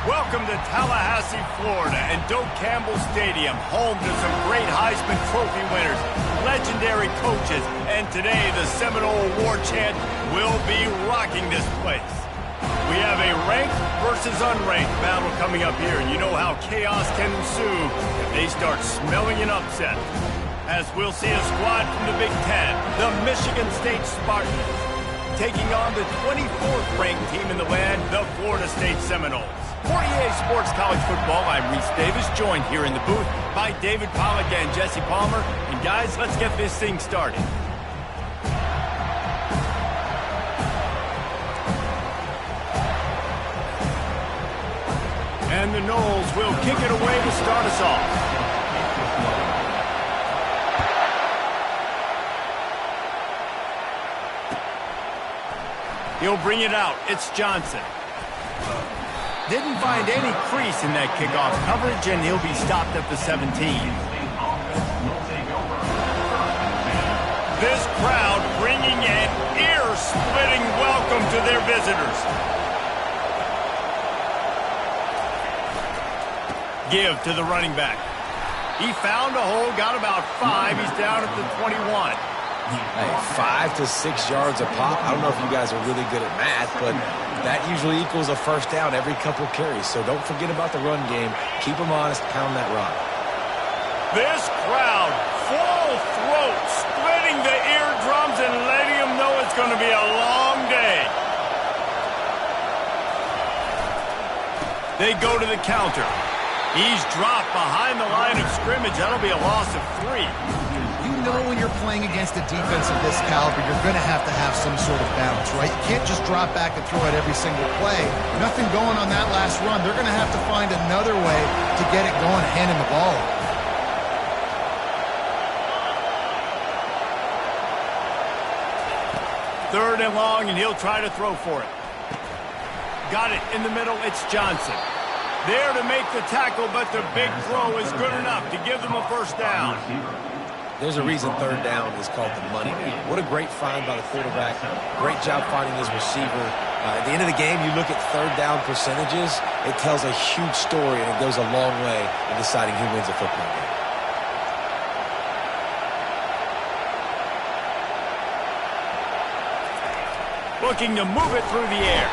Welcome to Tallahassee, Florida, and Doak Campbell Stadium, home to some great Heisman Trophy winners, legendary coaches, and today the Seminole Award chant will be rocking this place. We have a ranked versus unranked battle coming up here, and you know how chaos can ensue if they start smelling an upset. As we'll see a squad from the Big Ten, the Michigan State Spartans, taking on the 24th ranked team in the land, the Florida State Seminoles. For EA Sports College Football, I'm Reese Davis, joined here in the booth by David Pollack and Jesse Palmer. And guys, let's get this thing started. And the Noles will kick it away to start us off. He'll bring it out. It's Johnson. Didn't find any crease in that kickoff coverage, and he'll be stopped at the 17. This crowd bringing an ear-splitting welcome to their visitors. Give to the running back. He found a hole, got about 5. He's down at the 21. Hey, 5 to 6 yards a pop. I don't know if you guys are really good at math, but that usually equals a first down every couple carries. So don't forget about the run game. Keep them honest, pound that rock. This crowd, full throat, splitting the eardrums and letting them know it's going to be a long day. They go to the counter. He's dropped behind the line of scrimmage. That'll be a loss of 3. You know when you're playing against a defense of this caliber, you're going to have some sort of balance, right? You can't just drop back and throw it every single play. Nothing going on that last run. They're going to have to find another way to get it going, handing the ball. Third and long, and he'll try to throw for it. Got it in the middle. It's Johnson. There to make the tackle, but the big throw is good enough to give them a first down. There's a reason third down is called the money down. What a great find by the quarterback. Great job finding his receiver. At the end of the game, you look at third down percentages. It tells a huge story, and it goes a long way in deciding who wins a football game. Looking to move it through the air.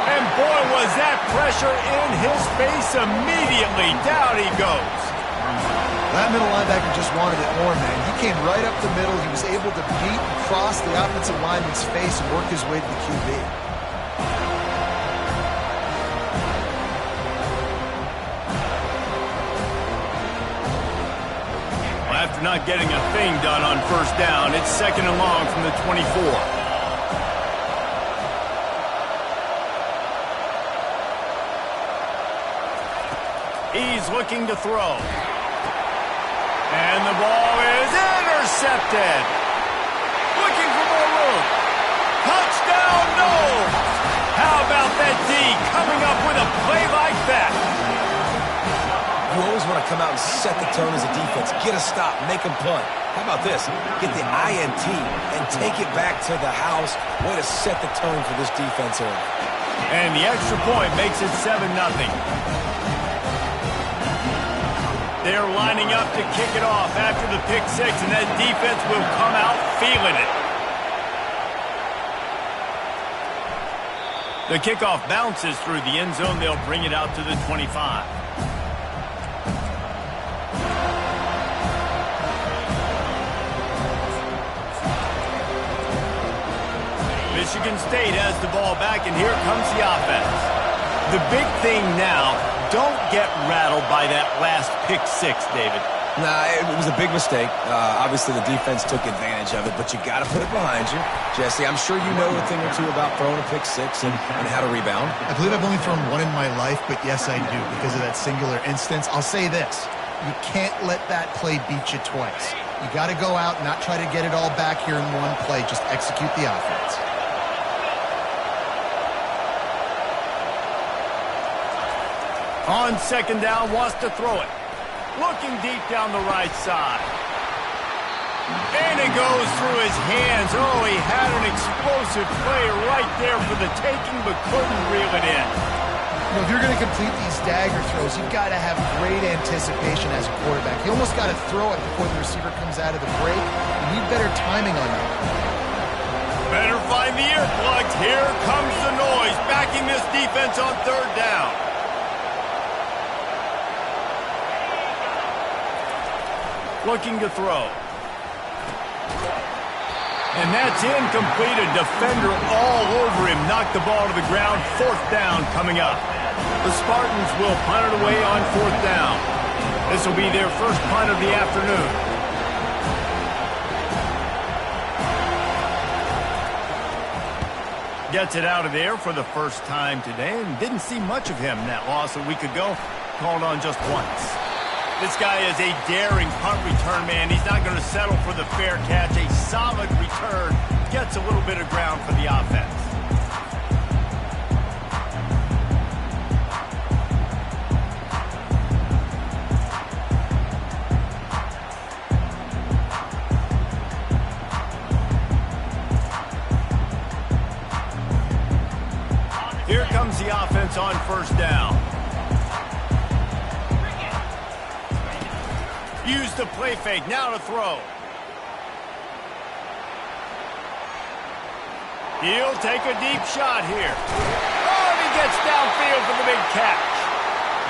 And boy, was that pressure in his face immediately. Down he goes. That middle linebacker just wanted it more, man. He came right up the middle. He was able to beat and cross the offensive lineman's face and work his way to the QB. Well, after not getting a thing done on first down, it's second and long from the 24. He's looking to throw. And the ball is intercepted. Looking for more room. Touchdown, no. How about that D coming up with a play like that? You always want to come out and set the tone as a defense. Get a stop, make them punt. How about this? Get the INT and take it back to the house. Way to set the tone for this defense early. And the extra point makes it 7-0. They're lining up to kick it off after the pick 6, and that defense will come out feeling it. The kickoff bounces through the end zone. They'll bring it out to the 25. Michigan State has the ball back, and here comes the offense. The big thing now, don't get rattled by that last pick 6, David. Nah, it was a big mistake. Obviously, the defense took advantage of it, but you got to put it behind you. Jesse, I'm sure you know a thing or two about throwing a pick 6 and how to rebound. I believe I've only thrown one in my life, but yes, I do because of that singular instance. I'll say this. You can't let that play beat you twice. You got to go out and not try to get it all back here in one play. Just execute the offense. On second down, wants to throw it. Looking deep down the right side. And it goes through his hands. Oh, he had an explosive play right there for the taking, but couldn't reel it in. You know, if you're going to complete these dagger throws, you've got to have great anticipation as a quarterback. You almost got to throw it before the receiver comes out of the break. You need better timing on that. Better find the earplugs. Here comes the noise, backing this defense on third down. Looking to throw. And that's incomplete. A defender all over him. Knocked the ball to the ground. Fourth down coming up. The Spartans will punt it away on fourth down. This will be their first punt of the afternoon. Gets it out of there for the first time today, and didn't see much of him in that loss a week ago. Called on just once. This guy is a daring punt return man. He's not going to settle for the fair catch. A solid return. Gets a little bit of ground for the offense. Here comes the offense on first down. Use the play fake, now to throw. He'll take a deep shot here. Oh, and he gets downfield for the big catch.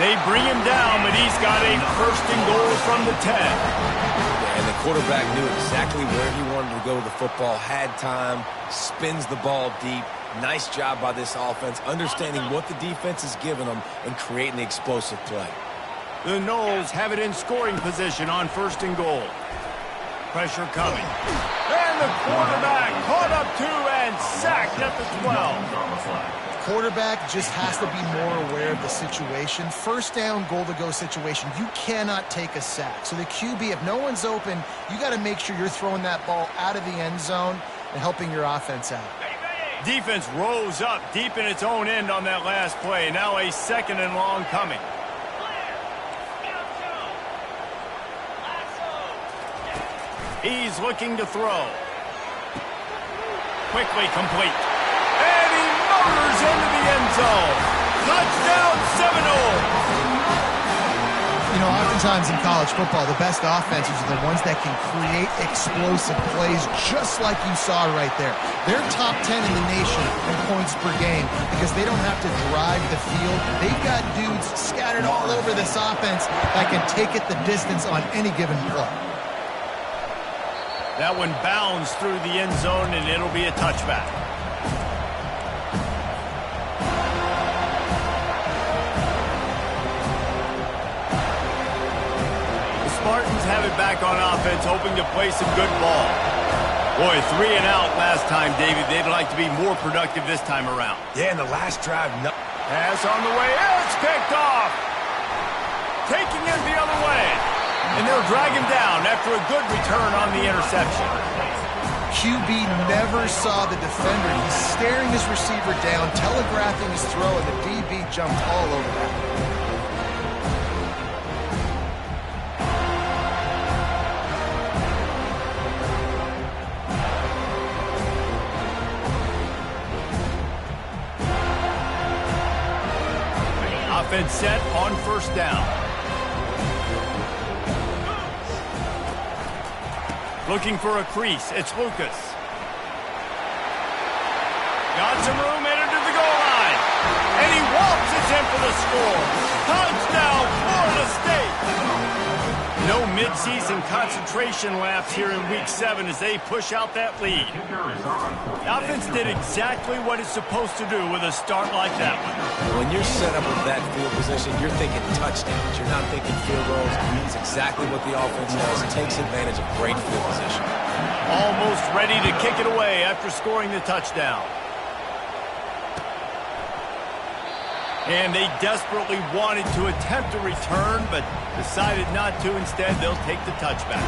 They bring him down, but he's got a first and goal from the 10. And the quarterback knew exactly where he wanted to go with the football, had time, spins the ball deep. Nice job by this offense, understanding what the defense is giving them and creating the explosive play. The Noles have it in scoring position on first and goal. Pressure coming. And the quarterback caught up two and sacked at the 12. Quarterback just has to be more aware of the situation. First down, goal-to-go situation. You cannot take a sack. So the QB, if no one's open, you got to make sure you're throwing that ball out of the end zone and helping your offense out. Defense rose up deep in its own end on that last play. Now a second and long coming. He's looking to throw. Quickly complete. And he motors into the end zone. Touchdown Seminoles. You know, oftentimes in college football, the best offenses are the ones that can create explosive plays just like you saw right there. They're top 10 in the nation in points per game because they don't have to drive the field. They've got dudes scattered all over this offense that can take it the distance on any given play. That one bounds through the end zone, and it'll be a touchback. The Spartans have it back on offense, hoping to play some good ball. Boy, 3 and out last time, David. They'd like to be more productive this time around. Yeah, in the last drive, no. Pass on the way. It's picked off. Taking it the other way. And they'll drag him down after a good return on the interception. QB never saw the defender. He's staring his receiver down, telegraphing his throw, and the DB jumped all over that. Offense set on first down. Looking for a crease. It's Lucas. Got some room, headed to the goal line. And he waltzes in for the score. Touchdown, Florida State. No midseason concentration laps here in Week 7 as they push out that lead. The offense did exactly what it's supposed to do with a start like that one. When you're set up with that field position, you're thinking touchdowns. You're not thinking field goals. It's exactly what the offense does. It takes advantage of great field position. Almost ready to kick it away after scoring the touchdown. And they desperately wanted to attempt a return, but decided not to. Instead, they'll take the touchback.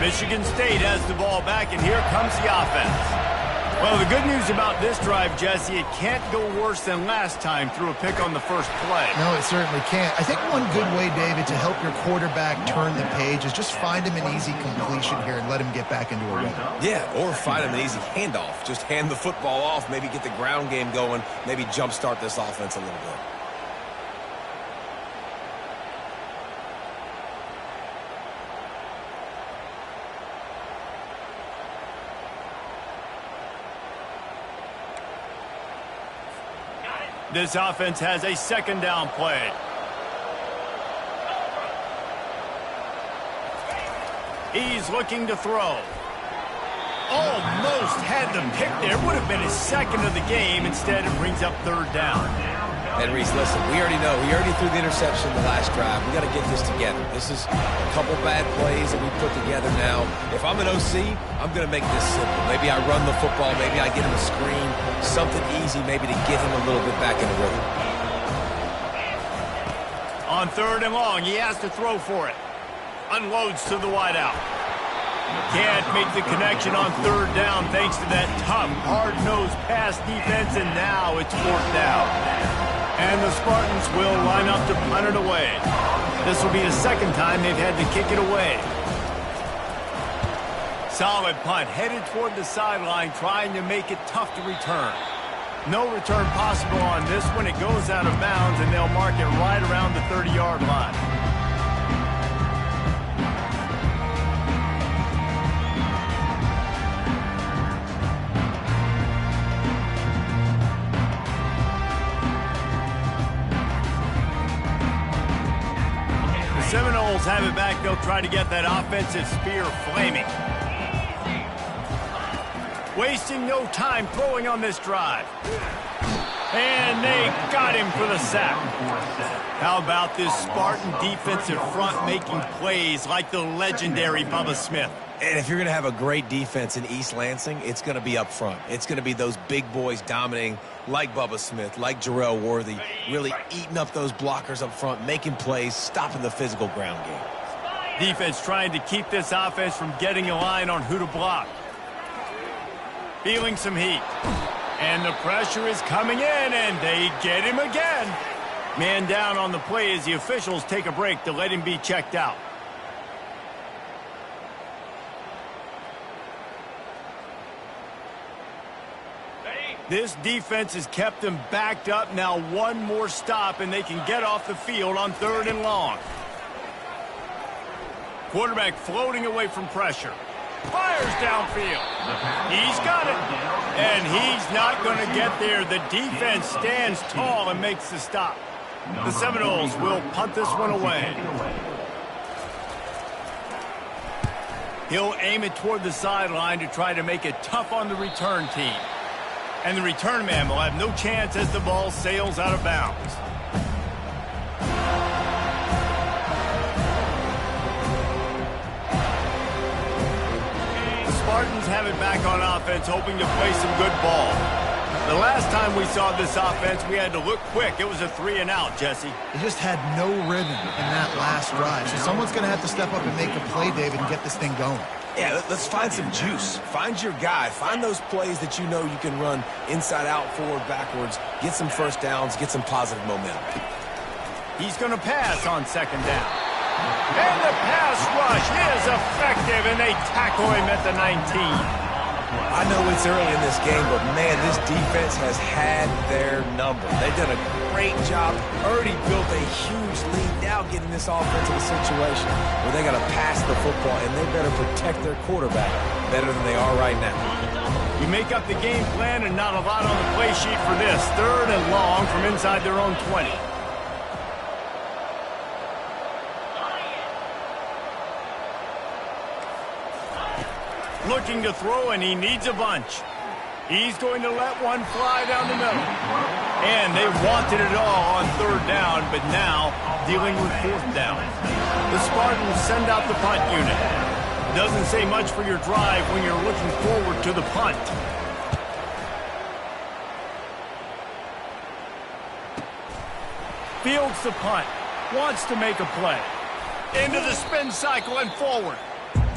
Michigan State has the ball back, and here comes the offense. Well, the good news about this drive, Jesse, it can't go worse than last time through a pick on the first play. No, it certainly can't. I think one good way, David, to help your quarterback turn the page is just find him an easy completion here and let him get back into a rhythm. Yeah, or find him an easy handoff. Just hand the football off, maybe get the ground game going, maybe jumpstart this offense a little bit. This offense has a second down play. He's looking to throw. Almost had the pick there. Would have been his second of the game. Instead, it brings up third down. And Reese, listen, we already know. We already threw the interception the last drive. We got to get this together. This is a couple bad plays that we put together now. If I'm an OC, I'm going to make this simple. Maybe I run the football. Maybe I get him a screen. Something easy maybe to get him a little bit back in the rhythm. On third and long, he has to throw for it. Unloads to the wideout. Can't make the connection on third down thanks to that tough, hard-nosed pass defense, and now it's fourth down. And the Spartans will line up to punt it away. This will be the second time they've had to kick it away. Solid punt, headed toward the sideline, trying to make it tough to return. No return possible on this one. It goes out of bounds, and they'll mark it right around the 30-yard line. Seminoles have it back. They'll try to get that offensive spear flaming. Wasting no time throwing on this drive. And they got him for the sack. How about this Spartan defensive front making plays like the legendary Bubba Smith? And if you're going to have a great defense in East Lansing, it's going to be up front. It's going to be those big boys dominating like Bubba Smith, like Jarrell Worthy, really eating up those blockers up front, making plays, stopping the physical ground game. Defense trying to keep this offense from getting a line on who to block. Feeling some heat. And the pressure is coming in, and they get him again. Man down on the play as the officials take a break to let him be checked out. This defense has them them backed up. Now one more stop, and they can get off the field on third and long. Quarterback floating away from pressure. Fires downfield. He's got it. And he's not going to get there. The defense stands tall and makes the stop. The Seminoles will punt this one away. He'll aim it toward the sideline to try to make it tough on the return team. And the return man will have no chance as the ball sails out of bounds. The Spartans have it back on offense, hoping to play some good ball. The last time we saw this offense, we had to look quick. It was a 3-and-out, Jesse. They just had no rhythm in that last drive. So someone's going to have to step up and make a play, David, and get this thing going. Yeah, let's find some juice. Find your guy. Find those plays that you know you can run inside out, forward, backwards. Get some first downs. Get some positive momentum. He's going to pass on second down. And the pass rush is effective, and they tackle him at the 19. I know it's early in this game, but, man, this defense has had their number. They've done a great job. Already built a huge lead. Now getting this offense in a situation where they got to pass the football, and they better protect their quarterback better than they are right now. You make up the game plan and not a lot on the play sheet for this. Third and long from inside their own 20. Looking to throw, and he needs a bunch. He's going to let one fly down the middle. And they wanted it all on third down, but now dealing with fourth down. The Spartans send out the punt unit. Doesn't say much for your drive when you're looking forward to the punt. Fields the punt. Wants to make a play. Into the spin cycle and forward.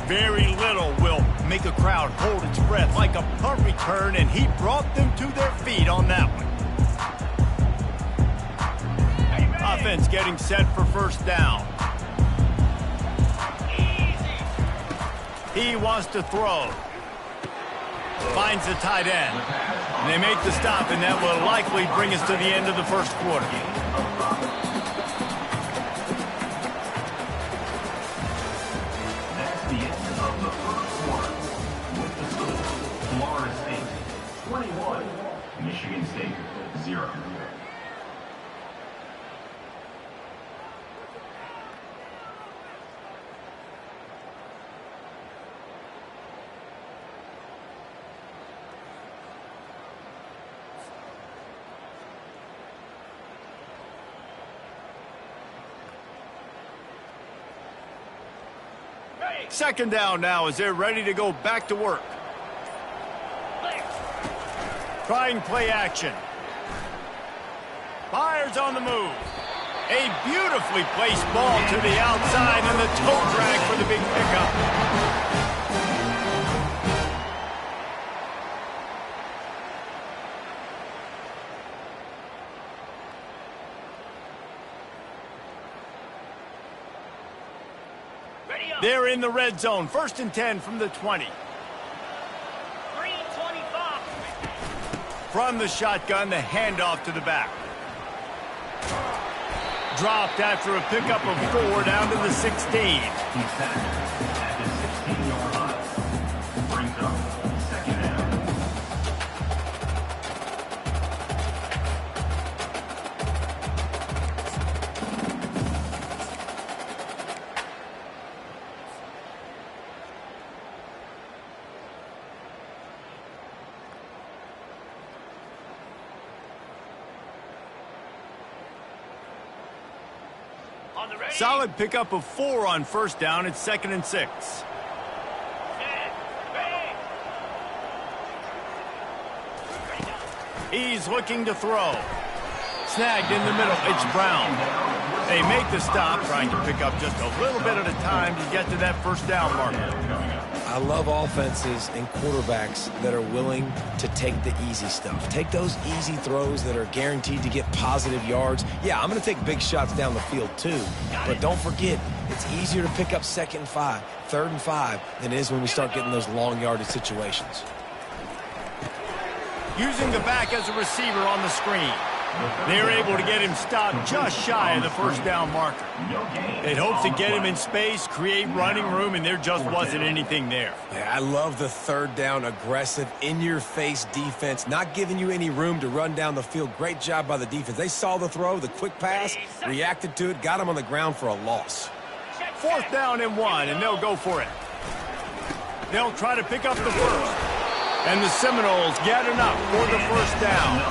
Very little will make a crowd hold its breath like a punt return, and he brought them to their feet on that one. Offense getting set for first down. He wants to throw. Finds the tight end. And they make the stop, and that will likely bring us to the end of the first quarter. That's the end of the first quarter. With the score, Florida State 21, Michigan State 0. Second down now as they're ready to go back to work. Trying play action. Fires on the move. A beautifully placed ball to the outside and the toe drag for the big pickup. They're in the red zone. 1st and 10 from the 20. 3:25. From the shotgun, the handoff to the back. Dropped after a pickup of 4 down to the 16. He's back at the 16-yard line. Brings up second down. Solid pickup of 4 on first down. It's 2nd and 6. He's looking to throw. Snagged in the middle. It's Brown. They make the stop, trying to pick up just a little bit at a time to get to that first down marker. I love offenses and quarterbacks that are willing to take the easy stuff. Take those easy throws that are guaranteed to get positive yards. Yeah, I'm going to take big shots down the field too. But don't forget, it's easier to pick up 2nd and 5, 3rd and 5 than it is when we start getting those long yardage situations. Using the back as a receiver on the screen. They're able to get him stopped just shy of the first down marker. They'd hoped to get him in space, create running room, and there just wasn't anything there. Yeah, I love the 3rd down aggressive, in-your-face defense, not giving you any room to run down the field. Great job by the defense. They saw the throw, the quick pass, reacted to it, got him on the ground for a loss. 4th down and 1, and they'll go for it. They'll try to pick up the first. And the Seminoles get enough for the first down.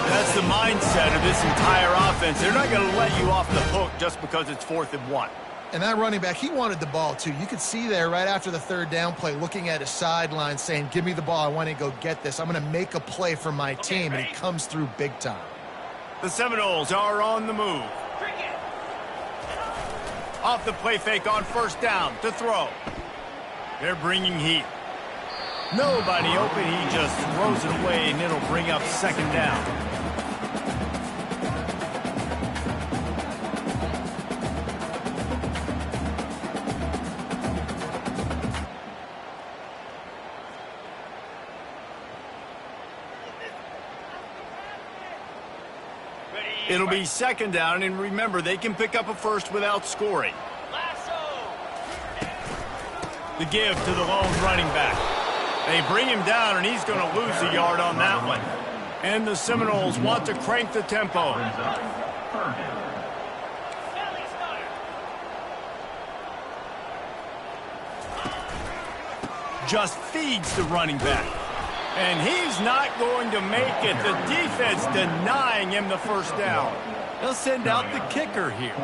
That's the mindset of this entire offense. They're not going to let you off the hook just because it's 4th and 1. And that running back, he wanted the ball, too. You could see there right after the 3rd down play, looking at his sideline, saying, give me the ball. I want to go get this. I'm going to make a play for my team, and he comes through big time. The Seminoles are on the move. Off the play fake on first down to throw. They're bringing heat. Nobody open. He just throws it away, and it'll bring up 2nd down. It'll be 2nd down, and remember, they can pick up a first without scoring. The give to the lone running back. They bring him down, and he's going to lose a yard on that one. And the Seminoles want to crank the tempo. Just feeds the running back. And he's not going to make it. The defense denying him the first down. They'll send out the kicker here.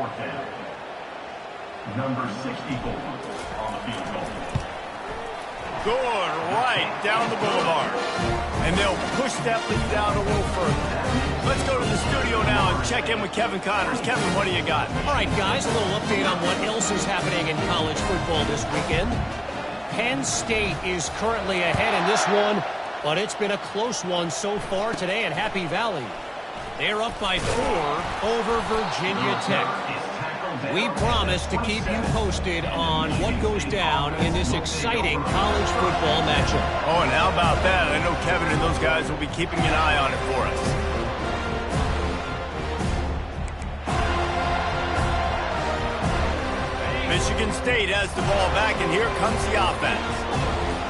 Number 64 on the field goal. Good right down the boulevard. And they'll push that lead out a little further. Let's go to the studio now and check in with Kevin Connors. Kevin, what do you got? All right, guys, a little update on what else is happening in college football this weekend. Penn State is currently ahead in this one, but it's been a close one so far today at Happy Valley. They're up by 4 over Virginia Tech. We promise to keep you posted on what goes down in this exciting college football matchup. Oh, and how about that? I know Kevin and those guys will be keeping an eye on it for us. Michigan State has the ball back, and here comes the offense.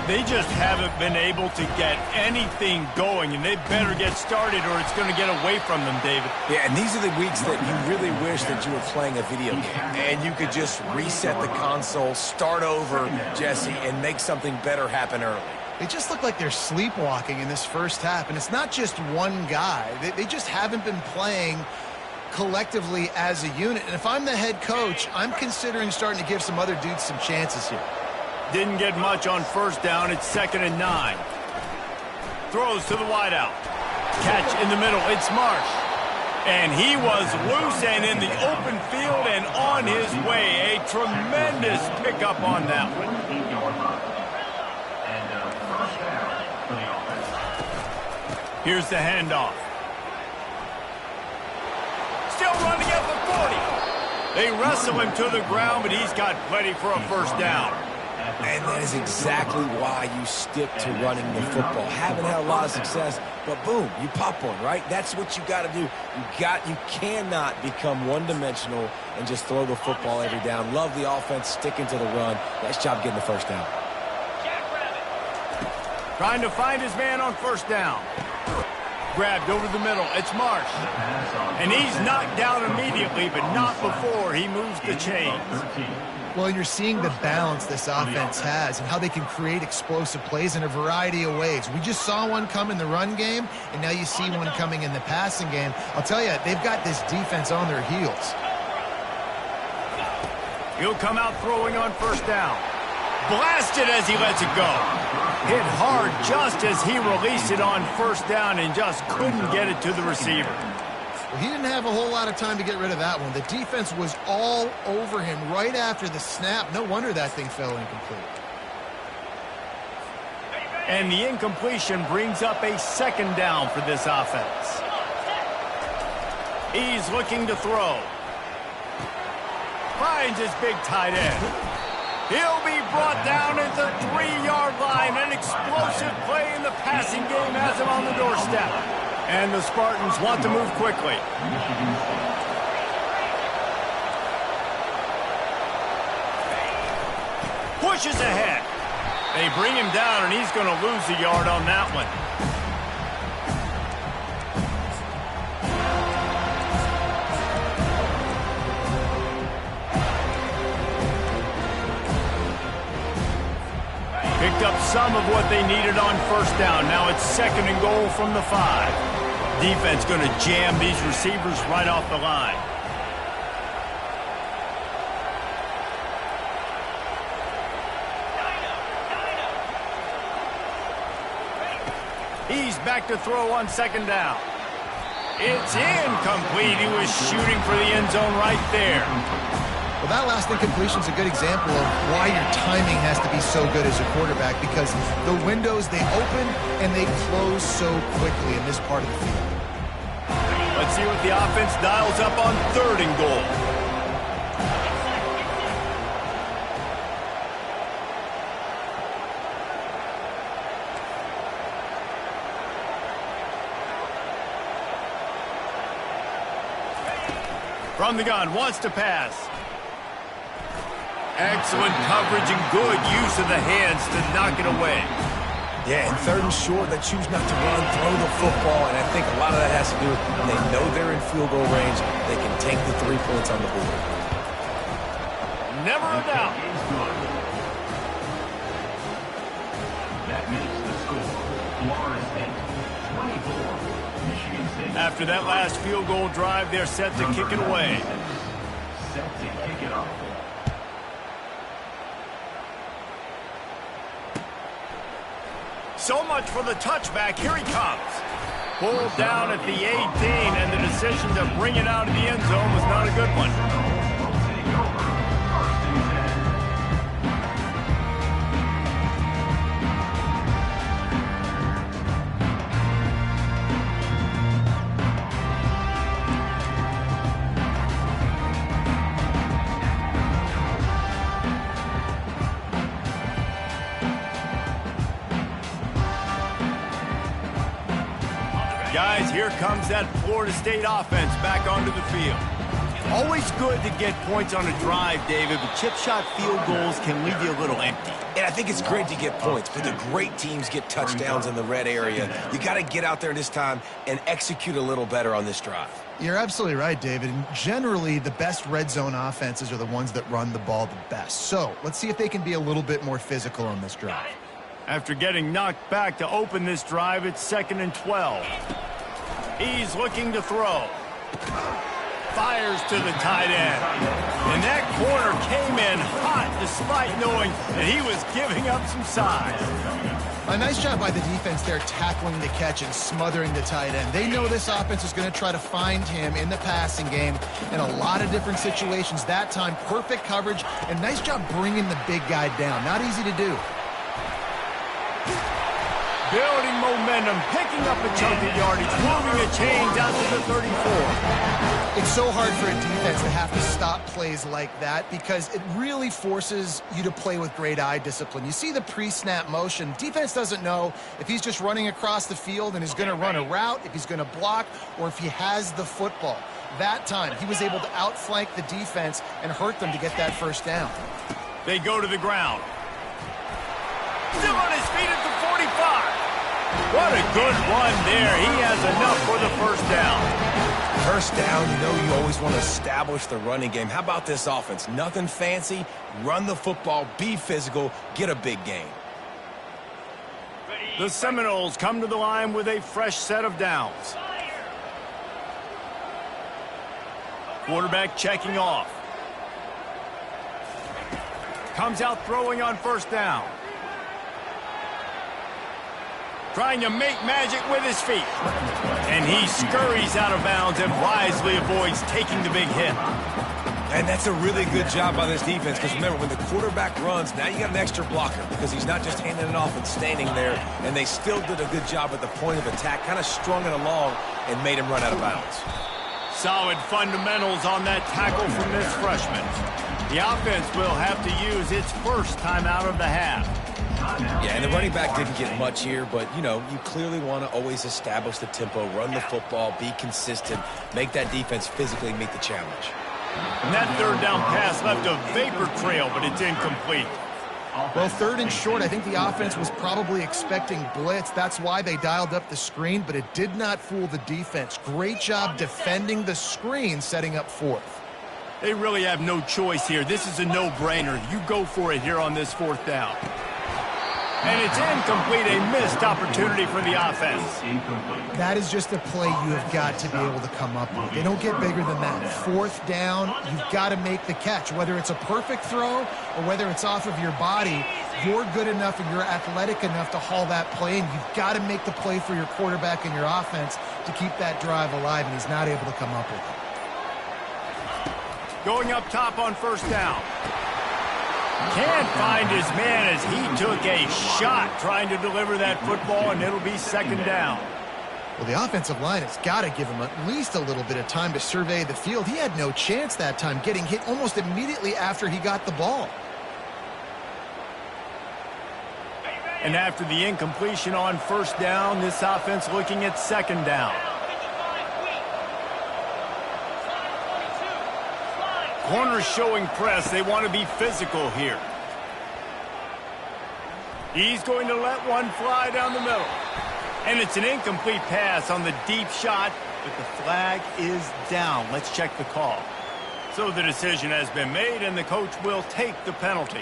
They just haven't been able to get anything going, and they better get started or it's going to get away from them, David. Yeah, and these are the weeks that you really wish that you were playing a video game and you could just reset the console, start over, Jesse, and make something better happen early. They just look like they're sleepwalking in this first half, and it's not just one guy. They just haven't been playing collectively as a unit. And if I'm the head coach, I'm considering starting to give some other dudes some chances here. Didn't get much on first down. It's 2nd and 9. Throws to the wideout. Catch in the middle. It's Marsh. And he was loose and in the open field and on his way. A tremendous pickup on that one. Here's the handoff. Still running at the 40. They wrestle him to the ground, but he's got plenty for a first down. And that is exactly why you stick to running the football. Haven't had a lot of success, but boom, you pop one, right? That's what you got to do. You cannot become one-dimensional and just throw the football every down. Love the offense, sticking to the run. Nice job getting the first down. Trying to find his man on first down. Grabbed over the middle. It's Marsh. And he's knocked down immediately, but not before he moves the chains. Well, you're seeing the balance this offense has and how they can create explosive plays in a variety of ways. We just saw one come in the run game, and now you see one coming in the passing game. I'll tell you, they've got this defense on their heels. He'll come out throwing on first down. Blasted as he lets it go. Hit hard just as he released it on first down and just couldn't get it to the receiver. Well, he didn't have a whole lot of time to get rid of that one. The defense was all over him right after the snap. No wonder that thing fell incomplete. And the incompletion brings up a 2nd down for this offense. He's looking to throw. Finds his big tight end. He'll be brought down at the 3-yard line. An explosive play in the passing game has him on the doorstep. And the Spartans want to move quickly. Pushes ahead. They bring him down, and he's going to lose a yard on that one. Picked up some of what they needed on first down. Now it's 2nd and goal from the 5. Defense going to jam these receivers right off the line. He's back to throw on 2nd down. It's incomplete. He was shooting for the end zone right there. Well, that last incompletion is a good example of why your timing has to be so good as a quarterback, because the windows, they open and they close so quickly in this part of the field. Let's see what the offense dials up on 3rd and goal. From the gun, wants to pass. Excellent coverage and good use of the hands to knock it away. Yeah, and 3rd and short, they choose not to run, throw the football, and I think a lot of that has to do with they know they're in field goal range. They can take the 3 points on the board. Never a doubt. That makes the score Florida State 24, Michigan State. After that last field goal drive, they're set to kick it away. Set to kick it off. So much for the touchback. Here he comes. Pulled down at the 18, and the decision to bring it out of the end zone was not a good one. Guys, here comes that Florida State offense back onto the field. Always good to get points on a drive, David, but chip shot field goals can leave you a little empty. And I think it's great to get points, but the great teams get touchdowns in the red area. You got to get out there this time and execute a little better on this drive. You're absolutely right, David. And generally, the best red zone offenses are the ones that run the ball the best. So let's see if they can be a little bit more physical on this drive. After getting knocked back to open this drive, it's 2nd and 12. He's looking to throw. Fires to the tight end. And that corner came in hot despite knowing that he was giving up some size. A nice job by the defense there tackling the catch and smothering the tight end. They know this offense is going to try to find him in the passing game in a lot of different situations. That time, perfect coverage and nice job bringing the big guy down. Not easy to do. Building momentum, picking up a chunk of yardage, moving a chains out to the 34. It's so hard for a defense to have to stop plays like that because it really forces you to play with great eye discipline. You see the pre-snap motion. Defense doesn't know if he's just running across the field and is going to run a route, if he's going to block, or if he has the football. That time, he was able to outflank the defense and hurt them to get that first down. They go to the ground. Still on his feet at the 45. What a good run there. He has enough for the first down. First down, you know you always want to establish the running game. How about this offense? Nothing fancy. Run the football, be physical, get a big gain. The Seminoles come to the line with a fresh set of downs. Quarterback checking off. Comes out throwing on first down. Trying to make magic with his feet. And he scurries out of bounds and wisely avoids taking the big hit. And that's a really good job by this defense because remember, when the quarterback runs, now you got an extra blocker because he's not just handing it off and standing there. And they still did a good job at the point of attack, kind of strung it along and made him run out of bounds. Solid fundamentals on that tackle from this freshman. The offense will have to use its first time out of the half. Yeah, and the running back didn't get much here, but, you know, you clearly want to always establish the tempo, run the football, be consistent, make that defense physically meet the challenge. And that third down pass left a vapor trail, but it's incomplete. Well, 3rd and short, I think the offense was probably expecting blitz. That's why they dialed up the screen, but it did not fool the defense. Great job defending the screen, setting up 4th. They really have no choice here. This is a no-brainer. You go for it here on this 4th down. And it's incomplete, a missed opportunity for the offense. That is just a play you have got to be able to come up with. They don't get bigger than that. 4th down, you've got to make the catch. Whether it's a perfect throw or whether it's off of your body, you're good enough and you're athletic enough to haul that play in. You've got to make the play for your quarterback and your offense to keep that drive alive, and he's not able to come up with it. Going up top on first down. Can't find his man as he took a shot trying to deliver that football, and it'll be 2nd down. Well, the offensive line has got to give him at least a little bit of time to survey the field. He had no chance that time, getting hit almost immediately after he got the ball. And after the incompletion on first down, this offense looking at 2nd down. Corners showing press. They want to be physical here. He's going to let one fly down the middle. And it's an incomplete pass on the deep shot, but the flag is down. Let's check the call. So the decision has been made, and the coach will take the penalty.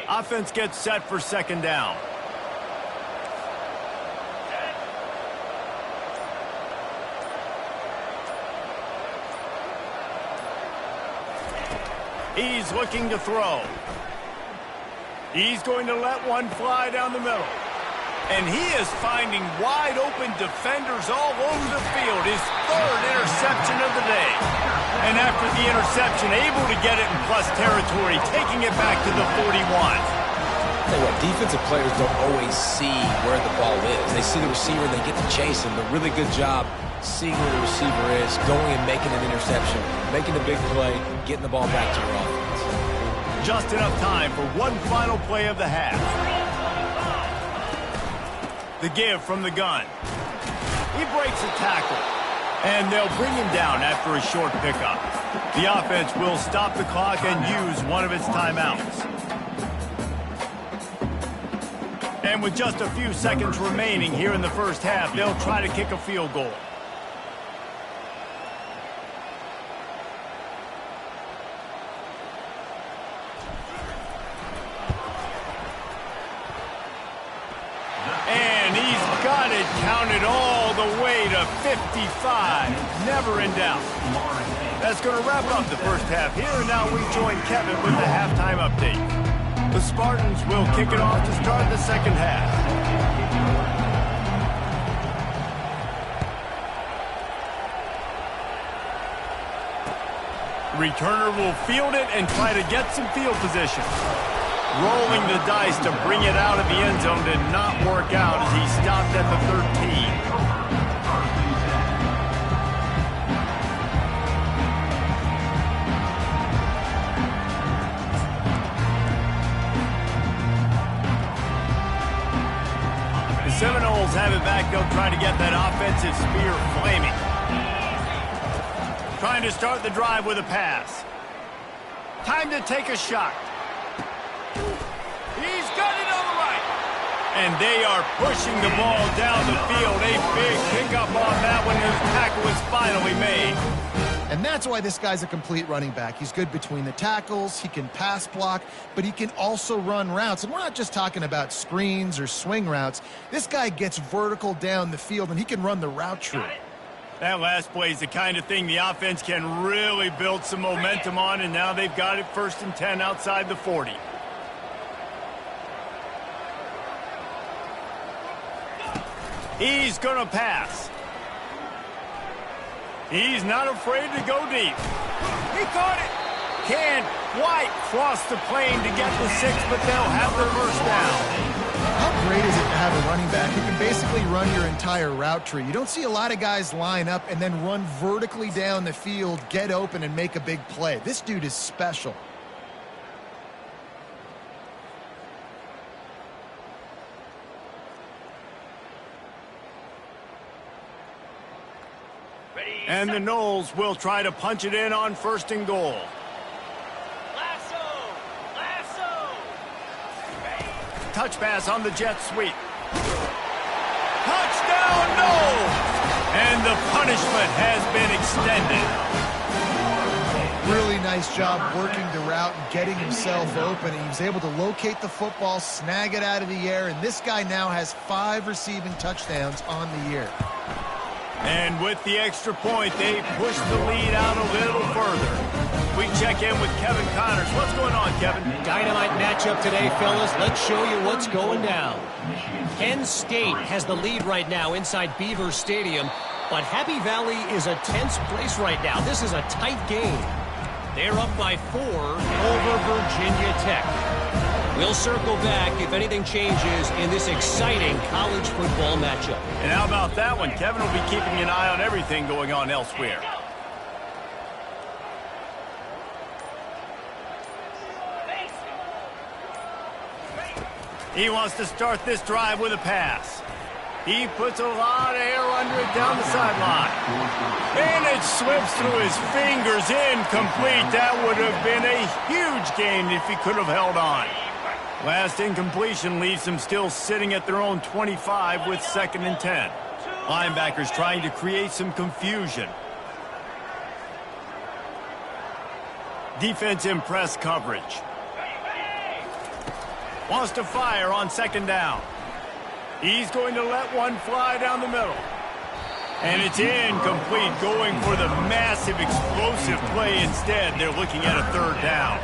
Offense gets set for 2nd down. He's looking to throw. He's going to let one fly down the middle. And he is finding wide open defenders all over the field. His 3rd interception of the day. And after the interception, able to get it in plus territory, taking it back to the 41. Tell you what, defensive players don't always see where the ball is. They see the receiver, they get to chase him. A really good job seeing where the receiver is, going and making an interception, making a big play, getting the ball back to your offense. Just enough time for one final play of the half. The give from the gun. He breaks a tackle, and they'll bring him down after a short pickup. The offense will stop the clock and use one of its timeouts. And with just a few seconds remaining here in the first half, they'll try to kick a field goal. And he's got it counted all the way to 55. Never in doubt. That's going to wrap up the first half here, and now we join Kevin with the halftime update. The Spartans will kick it off to start the second half. Returner will field it and try to get some field position. Rolling the dice to bring it out of the end zone did not work out as he stopped at the 13. Seminoles have it back. They'll try to get that offensive spear flaming. Trying to start the drive with a pass. Time to take a shot. He's got it on the right. And they are pushing the ball down the field. A big pickup on that one. His tackle was finally made. And that's why this guy's a complete running back. He's good between the tackles, he can pass block, but he can also run routes. And we're not just talking about screens or swing routes. This guy gets vertical down the field, and he can run the route tree. That last play is the kind of thing the offense can really build some momentum on, and now they've got it 1st and 10 outside the 40. He's going to pass. He's not afraid to go deep. He caught it. Can't quite cross the plane to get the 6, but they'll have the first down. How great is it to have a running back who can basically run your entire route tree? You don't see a lot of guys line up and then run vertically down the field, get open, and make a big play. This dude is special. And the Noles will try to punch it in on 1st and goal. Touch pass on the jet sweep. Touchdown, Noles! And the punishment has been extended. Really nice job working the route and getting himself open. He was able to locate the football, snag it out of the air, and this guy now has 5 receiving touchdowns on the year. And with the extra point, they push the lead out a little further. We check in with Kevin Connors. What's going on, Kevin? Dynamite matchup today, fellas. Let's show you what's going down. Penn State has the lead right now inside Beaver Stadium, but Happy Valley is a tense place right now. This is a tight game. They're up by 4 over Virginia Tech. We'll circle back if anything changes in this exciting college football matchup. And how about that one? Kevin will be keeping an eye on everything going on elsewhere. He wants to start this drive with a pass. He puts a lot of air under it down the sideline. And it slips through his fingers, incomplete. That would have been a huge gain if he could have held on. Last incompletion leaves them still sitting at their own 25 with 2nd and 10. Linebackers trying to create some confusion. Defense in press coverage. Wants to fire on 2nd down. He's going to let one fly down the middle. And it's incomplete, going for the massive explosive play instead. They're looking at a 3rd down.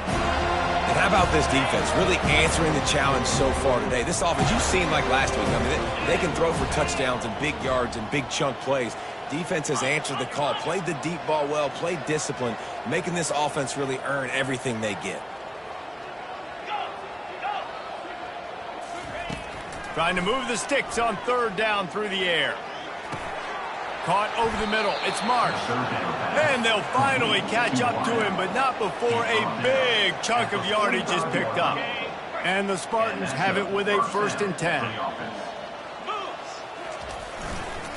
And how about this defense really answering the challenge so far today? This offense, you've seen like last week. I mean, they can throw for touchdowns and big yards and big chunk plays. Defense has answered the call, played the deep ball well, played discipline, making this offense really earn everything they get. Trying to move the sticks on third down through the air. Caught over the middle. It's Marsh. And they'll finally catch up to him, but not before a big chunk of yardage is picked up. And the Spartans have it with a 1st and 10.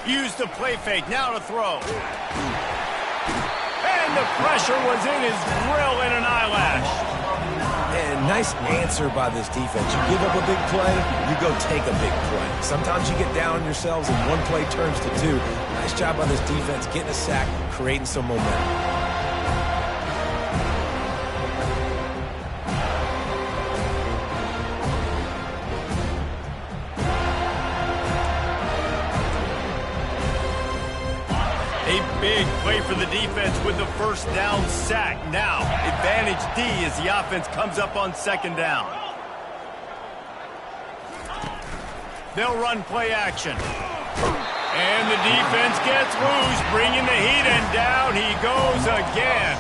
Use the play fake. Now to throw. And the pressure was in his grill in an eyelash. And nice answer by this defense. You give up a big play, you go take a big play. Sometimes you get down on yourselves and one play turns to 2. Nice job by this defense getting a sack, creating some momentum. Big play for the defense with the 1st down sack. Now, advantage D as the offense comes up on 2nd down. They'll run play action. And the defense gets loose, bringing the heat, and down he goes again.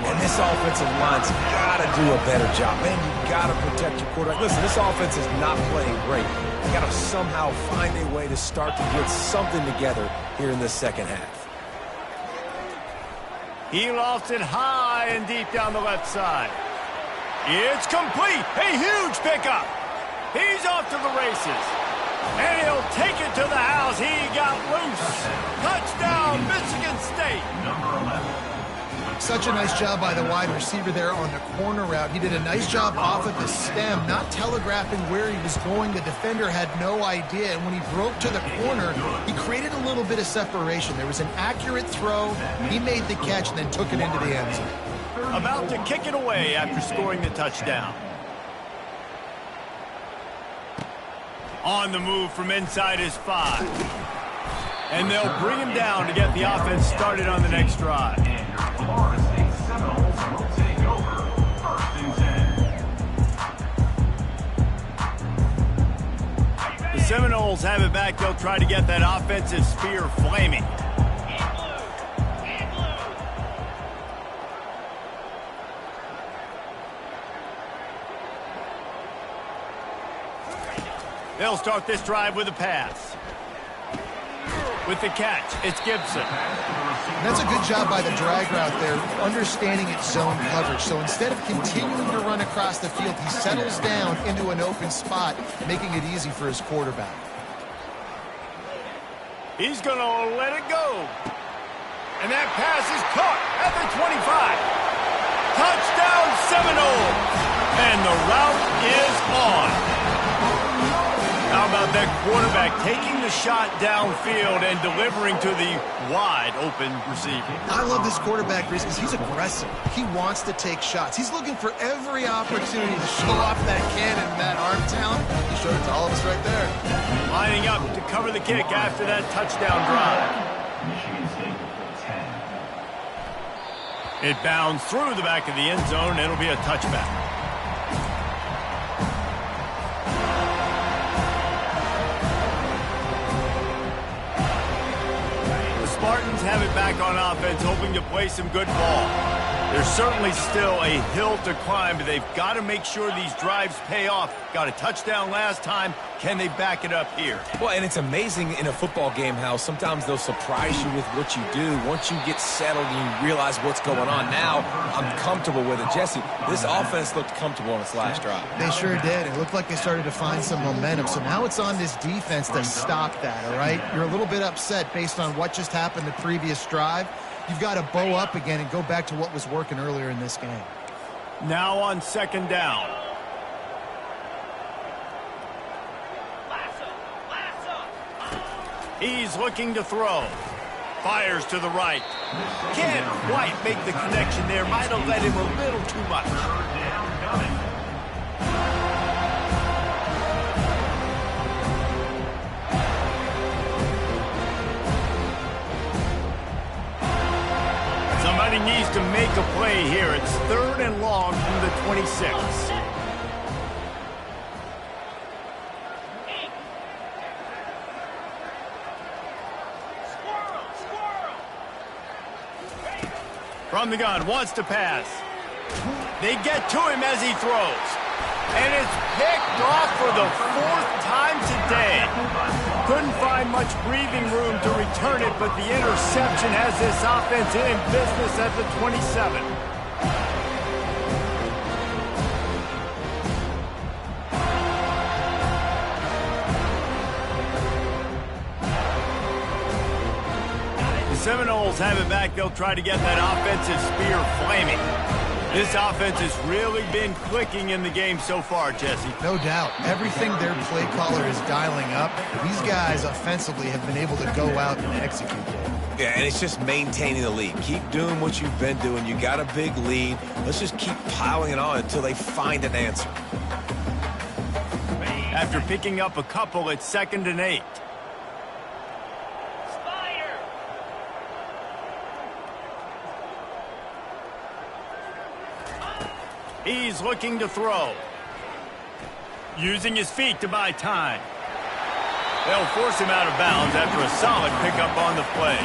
And this offensive line's got to do a better job. Man, you got to protect your quarterback. Listen, this offense is not playing great. You got to somehow find a way to start to get something together here in this 2nd half. He lofts it high and deep down the left side. It's complete. A huge pickup. He's off to the races. And he'll take it to the house. He got loose. Touchdown, Michigan State. Number 11. Such a nice job by the wide receiver there on the corner route. He did a nice job off of the stem, not telegraphing where he was going. The defender had no idea, and when he broke to the corner, he created a little bit of separation. There was an accurate throw. He made the catch and then took it into the end zone. About to kick it away after scoring the touchdown. On the move from inside his 5. And they'll bring him down to get the offense started on the next drive. Florida State Seminoles will take over 1st and 10. The Seminoles have it back. They'll try to get that offensive spear flaming. They'll start this drive with a pass. With the catch, it's Gibson. That's a good job by the drag route there, understanding its zone coverage. So instead of continuing to run across the field, he settles down into an open spot, making it easy for his quarterback. He's going to let it go. And that pass is caught at the 25. Touchdown, Seminoles. And the route is on. How about that quarterback taking the shot downfield and delivering to the wide-open receiver? I love this quarterback, Reese, because he's aggressive. He wants to take shots. He's looking for every opportunity to show off that cannon, that arm talent. He showed it to all of us right there. Lining up to cover the kick after that touchdown drive. Michigan State with 10. It bounds through the back of the end zone, and it'll be a touchback. Spartans have it back on offense, hoping to play some good ball. There's certainly still a hill to climb, but they've got to make sure these drives pay off. Got a touchdown last time. Can they back it up here? Well, and it's amazing in a football game how sometimes they'll surprise you with what you do. Once you get settled and you realize what's going on, now I'm comfortable with it. Jesse, this offense looked comfortable on its last drive. They sure did. It looked like they started to find some momentum. So now it's on this defense to stop that, all right? You're a little bit upset based on what just happened the previous drive. You've got to bow up again and go back to what was working earlier in this game. Now on 2nd down. He's looking to throw. Fires to the right. Can't quite make the connection there. Might have led him a little too much. Somebody needs to make a play here. It's 3rd and long from the 26. From the gun, wants to pass. They get to him as he throws. And it's picked off for the 4th time today. Couldn't find much breathing room to return it, but the interception has this offense in business at the 27. The Seminoles have it back. They'll try to get that offensive spear flaming. This offense has really been clicking in the game so far, Jesse. No doubt. Everything their play caller is dialing up, these guys offensively have been able to go out and execute. Yeah, and it's just maintaining the lead. Keep doing what you've been doing. You got a big lead. Let's just keep piling it on until they find an answer. After picking up a couple, it's 2nd and 8. He's looking to throw. Using his feet to buy time. They'll force him out of bounds after a solid pickup on the play.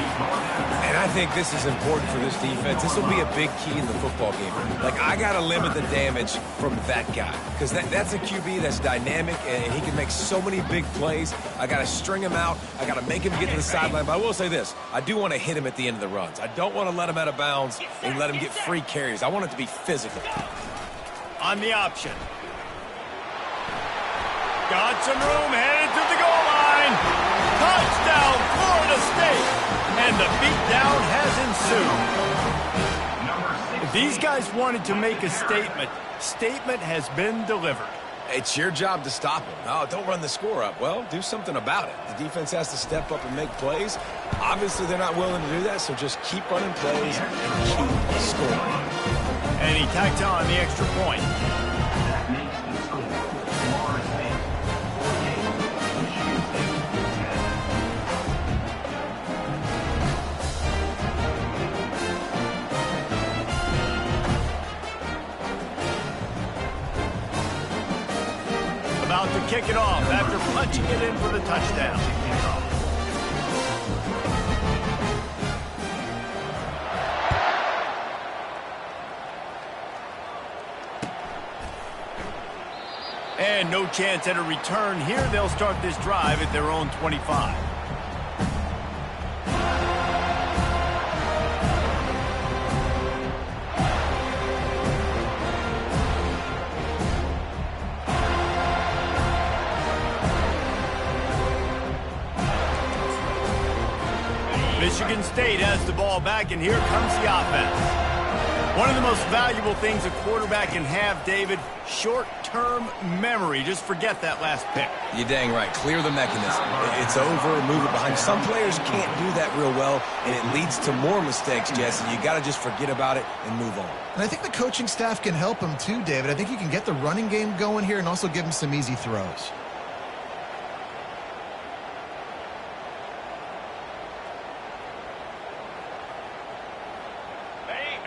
And I think this is important for this defense. This will be a big key in the football game. Like, I got to limit the damage from that guy. Because that's a QB that's dynamic, and he can make so many big plays. I got to string him out. I got to make him get to the sideline. But I will say this. I do want to hit him at the end of the runs. I don't want to let him out of bounds and let him get free carries. I want it to be physical. On the option. Got some room, headed to the goal line. Touchdown, Florida State. And the beatdown has ensued. If these guys wanted to make a statement has been delivered. It's your job to stop him. No, don't run the score up. Well, do something about it. The defense has to step up and make plays. Obviously, they're not willing to do that, so just keep running plays and keep scoring. And he tacked on the extra point. That makes the score Florida State 48, Michigan State 10. About to kick it off after punching it in for the touchdown. And no chance at a return here. They'll start this drive at their own 25. Michigan State has the ball back, and here comes the offense. One of the most valuable things a quarterback can have, David, short-term memory. Just forget that last pick. You're dang right. Clear the mechanism. It's over, move it behind. Some players can't do that real well, and it leads to more mistakes, Jesse. You got to just forget about it and move on. And I think the coaching staff can help him too, David. I think you can get the running game going here and also give him some easy throws.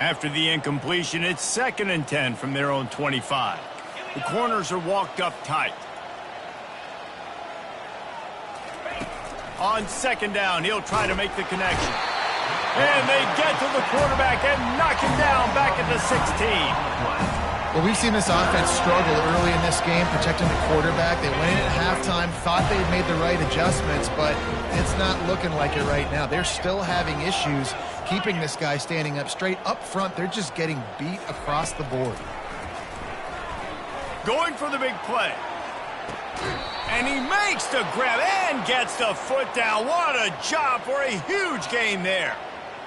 After the incompletion, it's 2nd and 10 from their own 25. The corners are walked up tight. On 2nd down, he'll try to make the connection. And they get to the quarterback and knock him down back at the 16. Well, we've seen this offense struggle early in this game, protecting the quarterback. They went in at halftime, thought they'd made the right adjustments, but it's not looking like it right now. They're still having issues keeping this guy standing up straight. Up front, they're just getting beat across the board. Going for the big play. And he makes the grab and gets the foot down. What a job for a huge gain there.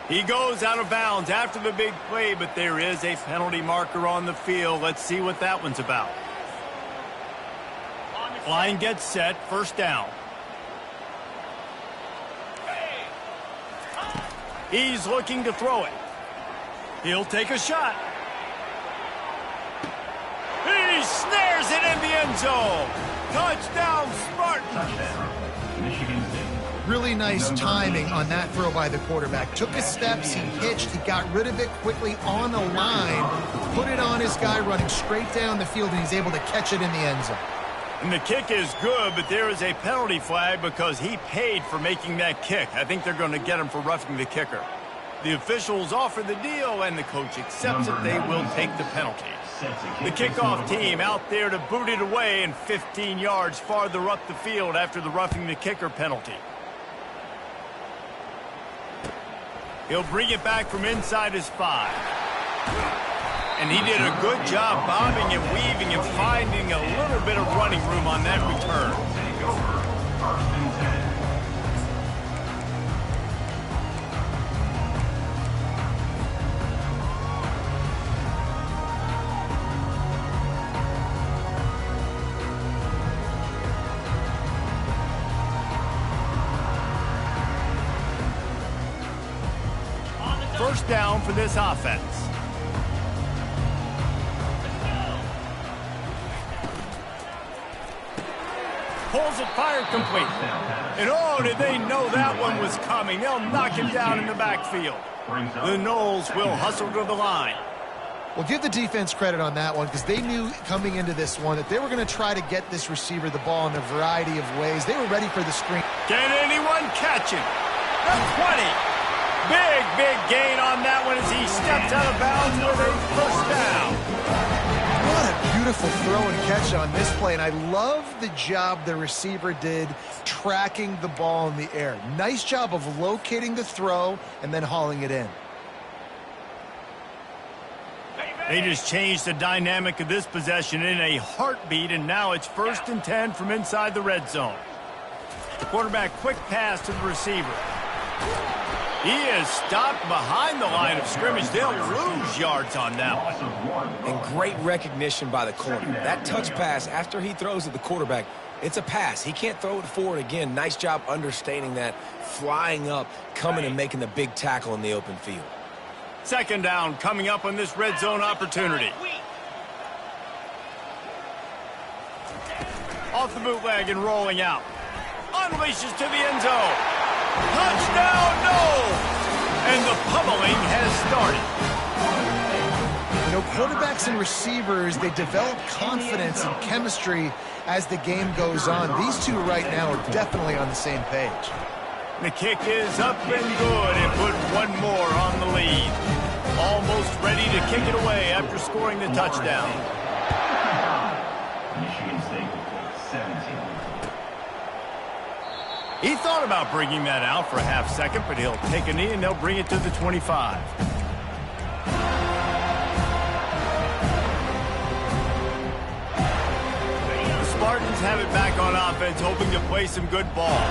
He goes out of bounds after the big play, but there is a penalty marker on the field. Let's see what that one's about. Line gets set, 1st down. He's looking to throw it. He'll take a shot. He snares it in the end zone. Touchdown, Spartans. Touchdown, Michigan State. Really nice timing on that throw by the quarterback. Took his steps, he hitched, he got rid of it quickly on the line, put it on his guy running straight down the field, and he's able to catch it in the end zone. And the kick is good, but there is a penalty flag because he paid for making that kick. I think they're going to get him for roughing the kicker. The officials offer the deal, and the coach accepts it. They will take the penalty. The kickoff team out there to boot it away and 15 yards farther up the field after the roughing the kicker penalty. He'll bring it back from inside his 5. And he did a good job bobbing and weaving and finding a little bit of running room on that return. First down for this offense. Pulls it, fired complete. And oh, did they know that one was coming. They'll knock him down in the backfield. The Noles will hustle to the line. Well, give the defense credit on that one because they knew coming into this one that they were going to try to get this receiver the ball in a variety of ways. They were ready for the screen. Can anyone catch him? The 20. Big gain on that one as he steps out of bounds with a first down. What a beautiful throw and catch on this play, and I love the job the receiver did tracking the ball in the air. Nice job of locating the throw and then hauling it in. They just changed the dynamic of this possession in a heartbeat, and now it's 1st and 10 from inside the red zone. The quarterback quick pass to the receiver. He is stopped behind the line of scrimmage. They'll lose yards on that one. And great recognition by the corner. That touch pass after he throws at the quarterback, it's a pass. He can't throw it forward again. Nice job understanding that, flying up, coming and making the big tackle in the open field. Second down coming up on this red zone opportunity. Off the bootleg and rolling out. Unleashes to the end zone. Touchdown, no! And the pummeling has started. You know, quarterbacks and receivers, they develop confidence and chemistry as the game goes on. These two right now are definitely on the same page. The kick is up and good and put one more on the lead. Almost ready to kick it away after scoring the touchdown. Michigan State with 17. He thought about bringing that out for a half second, but he'll take a knee and they'll bring it to the 25. The Spartans have it back on offense, hoping to play some good ball.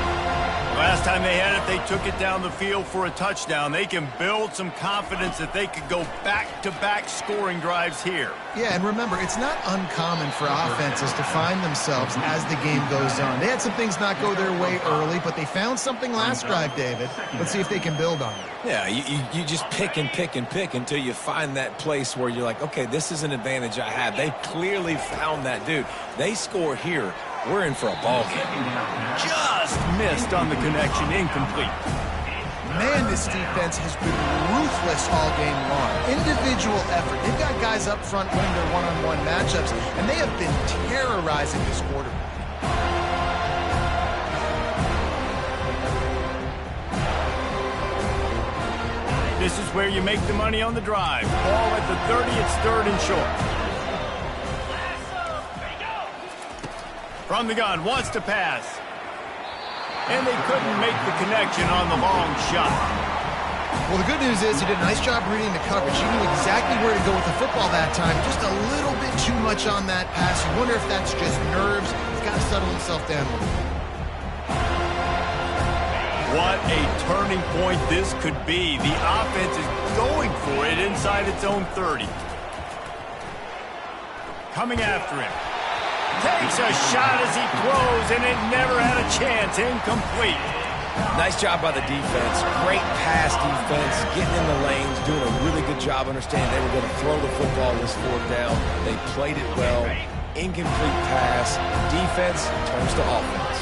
Last time they had it, they took it down the field for a touchdown. They can build some confidence that they could go back-to-back scoring drives here. Yeah, and remember, it's not uncommon for offenses to find themselves as the game goes on. They had some things not go their way early, but they found something last drive, David. Let's see if they can build on it. Yeah, you just pick and pick and pick until you find that place where you're like, okay, this is an advantage I have. They clearly found that, dude. They score here. We're in for a ball game. Just missed on the connection, incomplete. Man, this defense has been ruthless all game long. Individual effort. They've got guys up front winning their one-on-one matchups, and they have been terrorizing this quarterback. This is where you make the money on the drive. Ball at the 30, it's 3rd and short. From the gun, wants to pass. And they couldn't make the connection on the long shot. Well, the good news is he did a nice job reading the coverage. He knew exactly where to go with the football that time. Just a little bit too much on that pass. You wonder if that's just nerves. He's got to settle himself down a little bit. What a turning point this could be. The offense is going for it inside its own 30. Coming after him. Takes a shot as he throws, and it never had a chance. Incomplete. Nice job by the defense. Great pass defense, getting in the lanes, doing a really good job understanding they were going to throw the football this 4th down. They played it well. Incomplete pass. Defense turns to offense.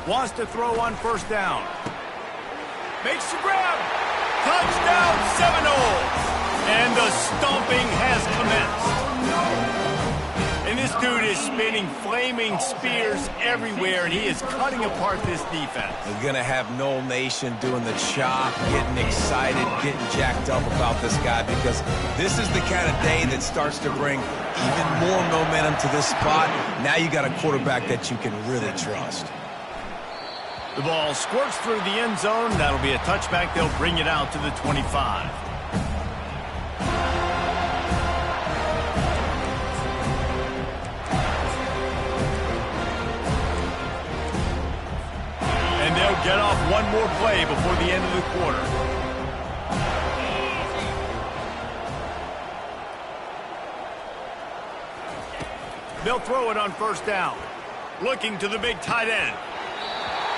Wants to throw on 1st down. Makes the grab. Touchdown, Seminoles. And the stomping has commenced. And this dude is spinning flaming spears everywhere, and he is cutting apart this defense. We're going to have Noel Nation doing the chop, getting excited, getting jacked up about this guy, because this is the kind of day that starts to bring even more momentum to this spot. Now you got a quarterback that you can really trust. The ball squirts through the end zone. That'll be a touchback. They'll bring it out to the 25. And they'll get off one more play before the end of the quarter. They'll throw it on first down. Looking to the big tight end.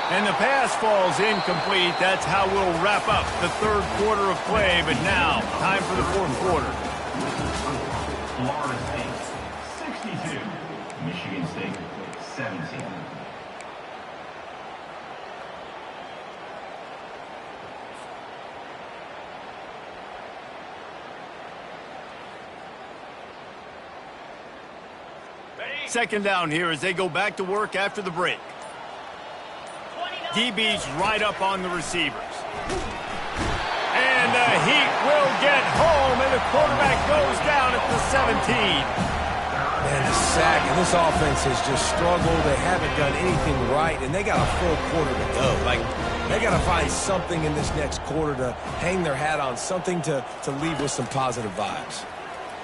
And the pass falls incomplete. That's how we'll wrap up the third quarter of play. But now, time for the fourth quarter. Florida State, 62. Michigan State, 17. Second down here as they go back to work after the break. DB's right up on the receivers. And the Heat will get home, and the quarterback goes down at the 17. Man, the sack, and this offense has just struggled. They haven't done anything right, and they got a full quarter to go. Like, they got to find something in this next quarter to hang their hat on, something to leave with some positive vibes.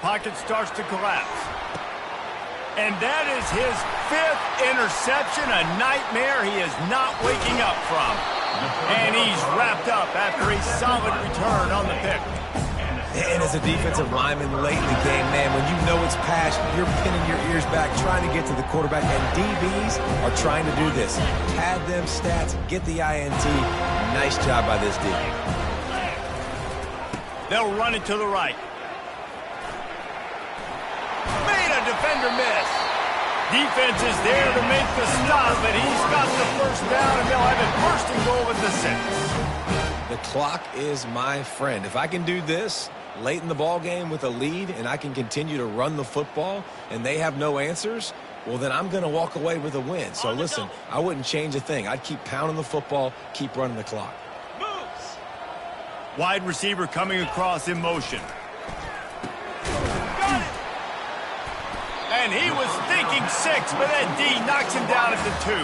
Pocket starts to collapse. And that is his fifth interception, a nightmare he is not waking up from. And he's wrapped up after a solid return on the pick. And as a defensive lineman late in the game, man, when you know it's past, you're pinning your ears back, trying to get to the quarterback, and DBs are trying to do this. Pad them stats, get the INT. Nice job by this D. They'll run it to the right. Made a defender miss. Defense is there to make the stop, but he's got the first down, and they'll have it first and goal at the 6. The clock is my friend. If I can do this late in the ball game with a lead, and I can continue to run the football, and they have no answers, well, then I'm going to walk away with a win. So listen, I wouldn't change a thing. I'd keep pounding the football, keep running the clock. Moves. Wide receiver coming across in motion. And he was thinking 6, but that D knocks him down at the 2.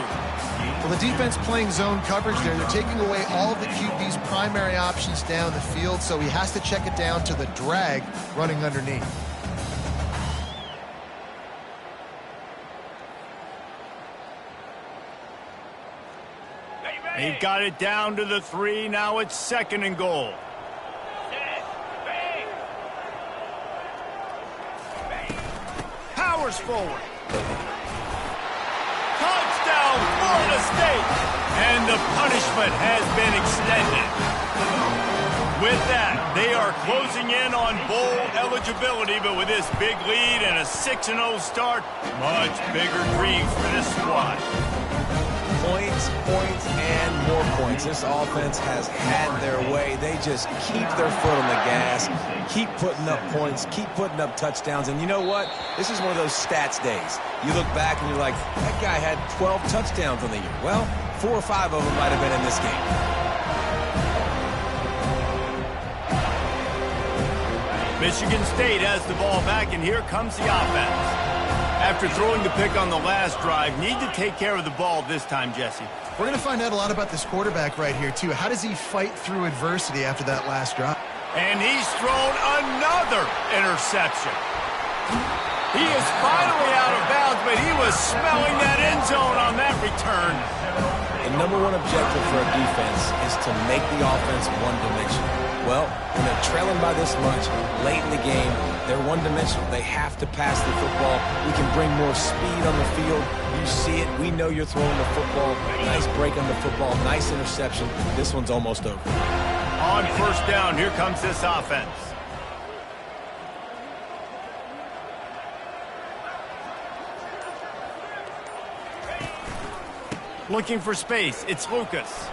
Well, the defense playing zone coverage there. They're taking away all of the QB's primary options down the field, so he has to check it down to the drag running underneath. They've got it down to the 3. Now it's second and goal. Powers forward. Touchdown, Florida State. And the punishment has been extended. With that, they are closing in on bowl eligibility, but with this big lead and a 6-0 start, much bigger dreams for this squad. Points, points, and more points. This offense has had their way. They just keep their foot on the gas, keep putting up points, keep putting up touchdowns. And you know what? This is one of those stats days. You look back and you're like, that guy had 12 touchdowns on the year. Well, 4 or 5 of them might have been in this game. Michigan State has the ball back, and here comes the offense. After throwing the pick on the last drive, need to take care of the ball this time, Jesse. We're going to find out a lot about this quarterback right here, too. How does he fight through adversity after that last drive? And he's thrown another interception. He is finally out of bounds, but he was smelling that end zone on that return. The number one objective for a defense is to make the offense one-dimensional. Well, when they're trailing by this much, late in the game, they're one-dimensional. They have to pass the football. We can bring more speed on the field. You see it. We know you're throwing the football. Nice break on the football. Nice interception. This one's almost over. On first down, here comes this offense. Looking for space. It's Lucas.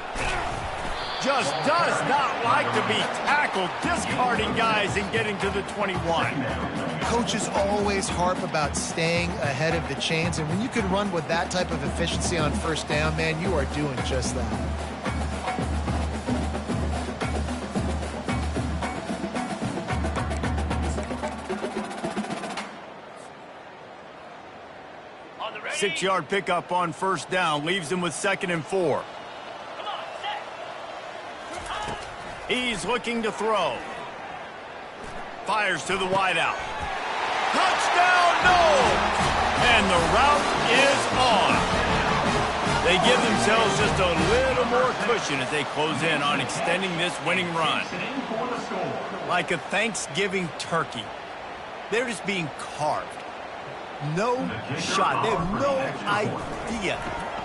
just does not like to be tackled, discarding guys and getting to the 21. Coaches always harp about staying ahead of the chains, and when you can run with that type of efficiency on first down, man, you are doing just that. Six-yard pickup on first down leaves him with 2nd and 4. He's looking to throw. Fires to the wideout. Touchdown, no! And the route is on. They give themselves just a little more cushion as they close in on extending this winning run. Like a Thanksgiving turkey, they're just being carved. No shot. They have no idea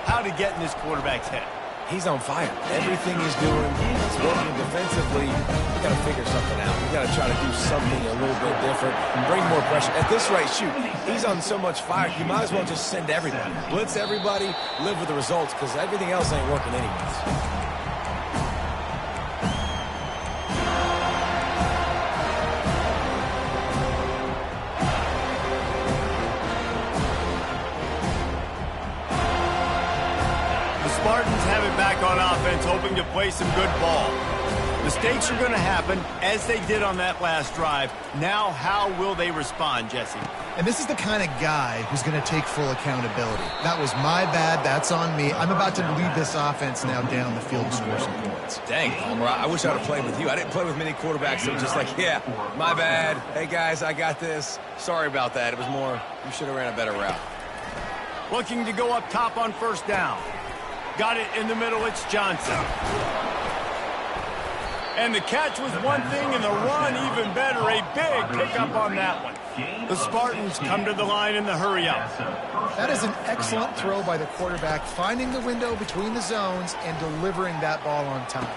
how to get in this quarterback's head. He's on fire. Everything he's doing is working defensively. We got to figure something out. We got to try to do something a little bit different and bring more pressure. At this rate, shoot, he's on so much fire, you might as well just send everybody. Blitz everybody, live with the results, because everything else ain't working anyways. Spartans have it back on offense, hoping to play some good ball. Mistakes are going to happen, as they did on that last drive. Now, how will they respond, Jesse? And this is the kind of guy who's going to take full accountability. That was my bad. That's on me. I'm about to lead this offense now down the field and score some points. Dang, Homer, I wish I would have played with you. I didn't play with many quarterbacks that were just like, yeah, my bad. Hey, guys, I got this. Sorry about that. It was more, you should have ran a better route. Looking to go up top on first down. Got it in the middle, it's Johnson. And the catch was one thing, and the run even better. A big pickup on that one. The Spartans come to the line in the hurry-up. That is an excellent throw by the quarterback, finding the window between the zones and delivering that ball on time.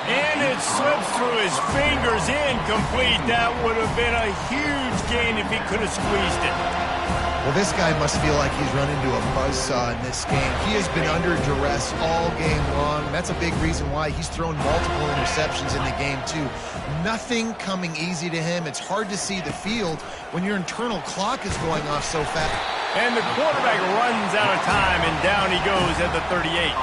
And it slips through his fingers, incomplete. That would have been a huge gain if he could have squeezed it. Well, this guy must feel like he's run into a buzzsaw in this game. He has been under duress all game long. That's a big reason why he's thrown multiple interceptions in the game, too. Nothing coming easy to him. It's hard to see the field when your internal clock is going off so fast. And the quarterback runs out of time, and down he goes at the 38.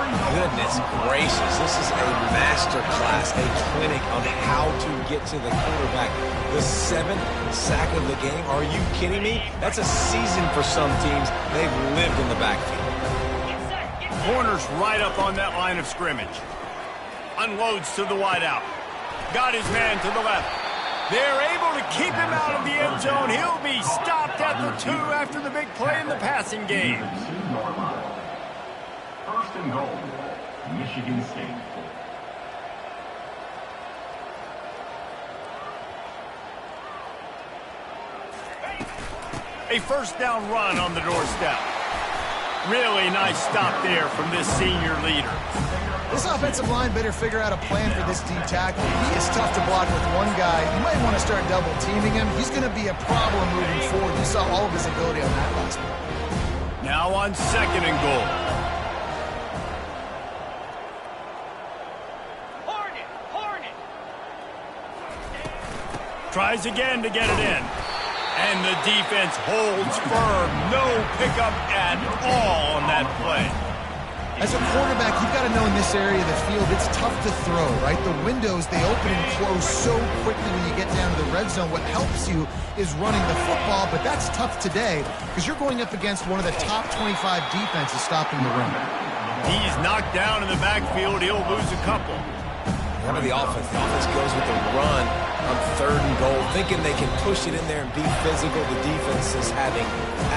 Goodness gracious, this is a master class, a clinic on how to get to the quarterback. The 7th sack of the game, are you kidding me? That's a season for some teams. They've lived in the backfield. Corner's right up on that line of scrimmage. Unloads to the wideout. Got his man to the left. They're able to keep him out of the end zone. He'll be stopped at the 2 after the big play in the passing game. First and goal, Michigan State. A first down run on the doorstep. Really nice stop there from this senior leader. This offensive line better figure out a plan for this D tackle. He is tough to block with one guy. You might want to start double teaming him. He's going to be a problem moving forward. You saw all of his ability on that last one. Now on 2nd and goal. Tries again to get it in. And the defense holds firm. No pickup at all on that play. As a quarterback, you've got to know in this area of the field, it's tough to throw, right? The windows, they open and close so quickly when you get down to the red zone. What helps you is running the football, but that's tough today because you're going up against one of the top 25 defenses stopping the run. He's knocked down in the backfield. He'll lose a couple. Remember the offense. The offense goes with the run on 3rd and goal, thinking they can push it in there and be physical. The defense is having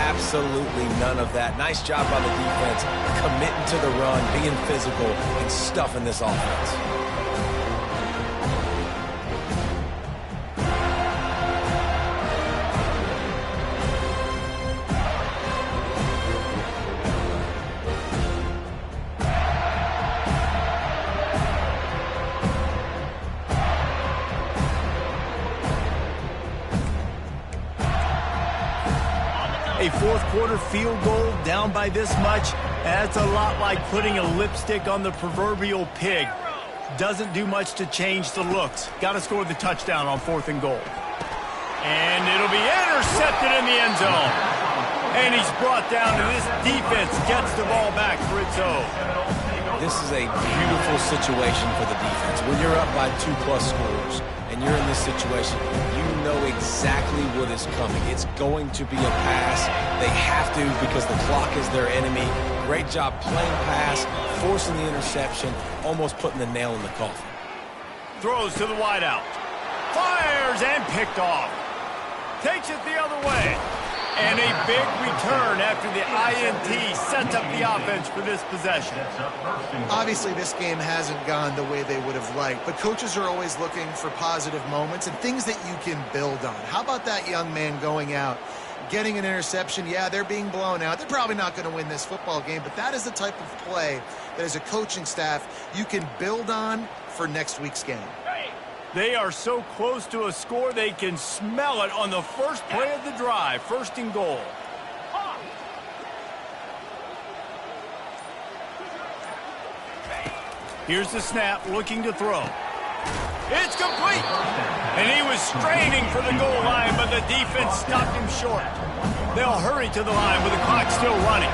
absolutely none of that. Nice job by the defense, committing to the run, being physical, and stuffing this offense. A 4th quarter field goal down by this much, That's a lot like putting a lipstick on the proverbial pig. Doesn't do much to change the looks. Got to score the touchdown on 4th and goal. And it'll be intercepted in the end zone. And he's brought down, and this defense gets the ball back for its own. This is a beautiful situation for the defense. When you're up by 2+ scores and you're in this situation, you know exactly what is coming. It's going to be a pass. They have to because the clock is their enemy. Great job playing pass, forcing the interception, almost putting the nail in the coffin. Throws to the wideout. Fires and picked off. Takes it the other way. And a big return after the INT sets up the offense for this possession. Obviously, this game hasn't gone the way they would have liked, but coaches are always looking for positive moments and things that you can build on. How about that young man going out, getting an interception? Yeah, they're being blown out. They're probably not going to win this football game, but that is the type of play that as a coaching staff you can build on for next week's game. They are so close to a score they can smell it on the first play of the drive. 1st and goal. Here's the snap, looking to throw. It's complete! And he was straining for the goal line, but the defense stopped him short. They'll hurry to the line with the clock still running.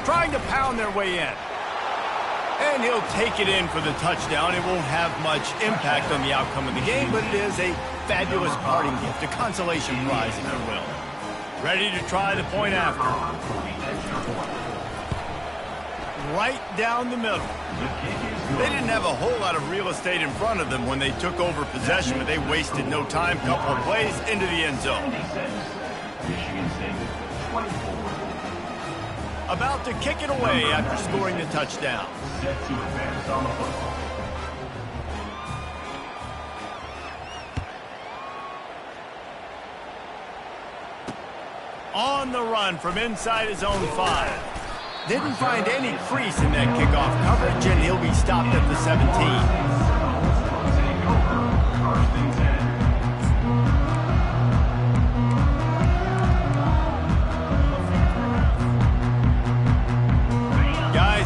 Trying to pound their way in. And he'll take it in for the touchdown. It won't have much impact on the outcome of the game, but it is a fabulous parting gift, a consolation prize, if you will. Ready to try the point after. Right down the middle. They didn't have a whole lot of real estate in front of them when they took over possession, but they wasted no time. Couple of plays into the end zone. About to kick it away after scoring the touchdown. Set to advance on the football. On the run from inside his own 5. Didn't find any crease in that kickoff coverage, and he'll be stopped at the 17.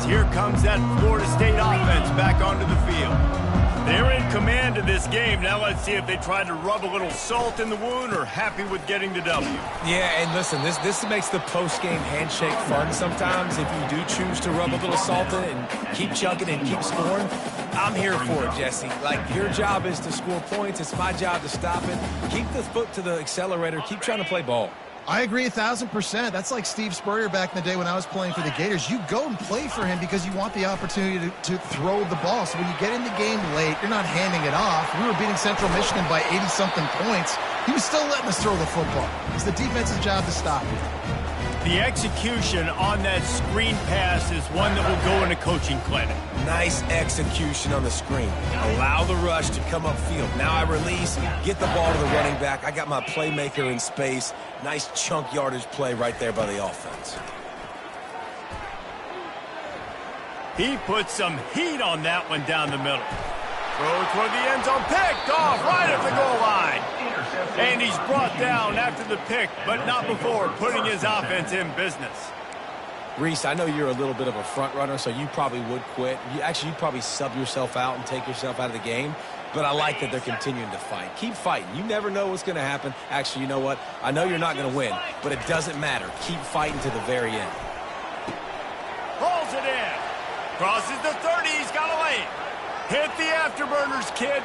Here comes that Florida State offense back onto the field. They're in command of this game. Now let's see if they try to rub a little salt in the wound or happy with getting the W. Yeah, and listen, this makes the post-game handshake fun sometimes. If you do choose to rub a little salt in it and keep chugging and keep scoring, I'm here for it, Jesse. Like, your job is to score points. It's my job to stop it. Keep the foot to the accelerator. Keep trying to play ball. I agree 1,000%. That's like Steve Spurrier back in the day when I was playing for the Gators. You go and play for him because you want the opportunity to throw the ball. So when you get in the game late, you're not handing it off. We were beating Central Michigan by 80-something points. He was still letting us throw the football. It's the defense's job to stop it. The execution on that screen pass is one that will go in a coaching clinic. Nice execution on the screen. Allow the rush to come upfield. Now I release, get the ball to the running back. I got my playmaker in space. Nice chunk yardage play right there by the offense. He put some heat on that one down the middle. Throw toward the end zone, picked off right at the goal line. And he's brought down after the pick, but not before putting his offense in business. Reese, I know you're a little bit of a front runner, so you probably would quit. You'd probably sub yourself out and take yourself out of the game. But I like that they're continuing to fight. Keep fighting. You never know what's going to happen. Actually, you know what? I know you're not going to win, but it doesn't matter. Keep fighting to the very end. Pulls it in. Crosses the 30. He's got a lane. Hit the afterburners, kid.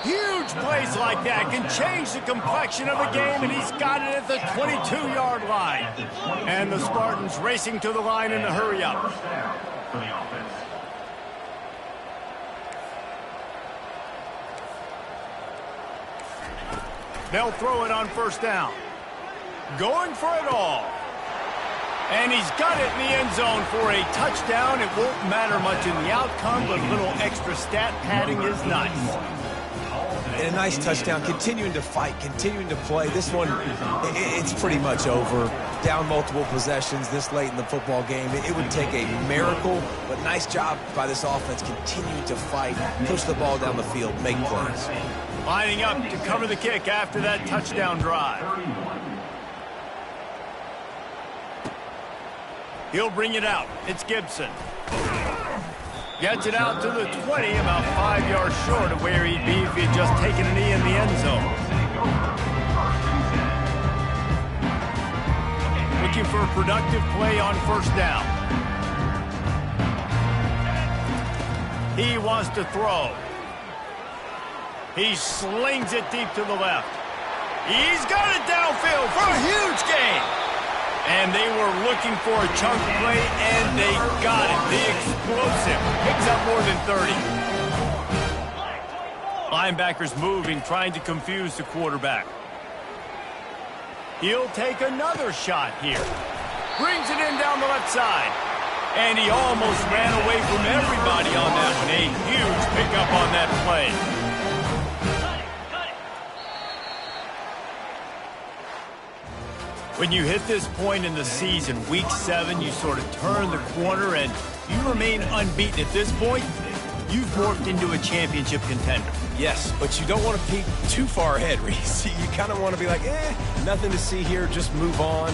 Huge plays like that can change the complexion of a game, and he's got it at the 22-yard line. And the Spartans racing to the line in a hurry up. They'll throw it on first down. Going for it all. And he's got it in the end zone for a touchdown. It won't matter much in the outcome, but a little extra stat padding is nice. And a nice touchdown, continuing to fight, continuing to play. This one, it's pretty much over. Down multiple possessions this late in the football game. It would take a miracle, but nice job by this offense continuing to fight, push the ball down the field, make plays. Lining up to cover the kick after that touchdown drive. He'll bring it out. It's Gibson. Gets it out to the 20, about 5 yards short of where he'd be if he had just taken a knee in the end zone. Looking for a productive play on first down. He wants to throw. He slings it deep to the left. He's got it downfield for a huge gain. And they were looking for a chunk play, and they got it. The explosive picks up more than 30. Linebackers moving, trying to confuse the quarterback. He'll take another shot here. Brings it in down the left side. And he almost ran away from everybody on that one. A huge pickup on that play. When you hit this point in the season, week 7, you sort of turn the corner and you remain unbeaten. At this point, you've morphed into a championship contender. Yes, but you don't want to peek too far ahead, Reese. You kind of want to be like, nothing to see here, just move on.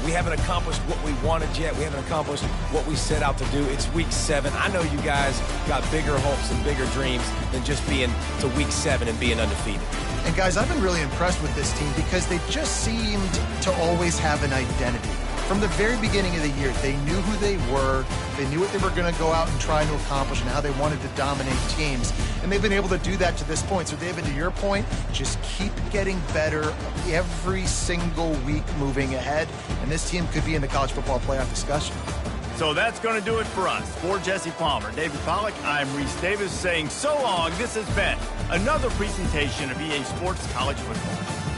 We haven't accomplished what we wanted yet. We haven't accomplished what we set out to do. It's week 7. I know you guys got bigger hopes and bigger dreams than just being to week 7 and being undefeated. And guys, I've been really impressed with this team because they just seemed to always have an identity. From the very beginning of the year, they knew who they were, they knew what they were going to go out and try to accomplish and how they wanted to dominate teams. And they've been able to do that to this point. So, David, to your point, just keep getting better every single week moving ahead. And this team could be in the college football playoff discussion. So that's going to do it for us. For Jesse Palmer, David Pollack, I'm Reese Davis saying so long. This has been another presentation of EA Sports College Football.